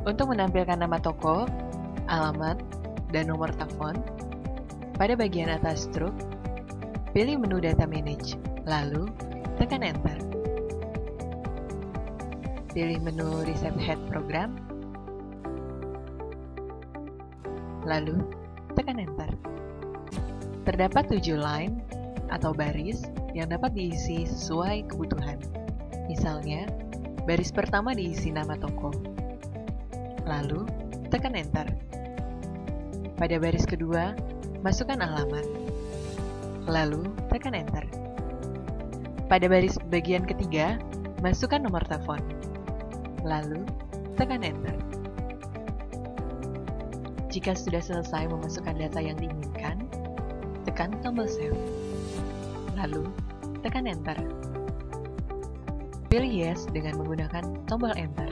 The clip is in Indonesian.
Untuk menampilkan nama toko, alamat, dan nomor telepon, pada bagian atas truk, pilih menu Data Manage, lalu tekan Enter. Pilih menu Reset Head Program, lalu tekan Enter. Terdapat 7 line atau baris yang dapat diisi sesuai kebutuhan. Misalnya, baris pertama diisi nama toko, lalu tekan Enter. Pada baris kedua, masukkan alamat, lalu tekan Enter. Pada baris bagian ketiga, masukkan nomor telepon, lalu tekan Enter. Jika sudah selesai memasukkan data yang diinginkan, tekan tombol Save, lalu tekan Enter. Pilih Yes dengan menggunakan tombol Enter.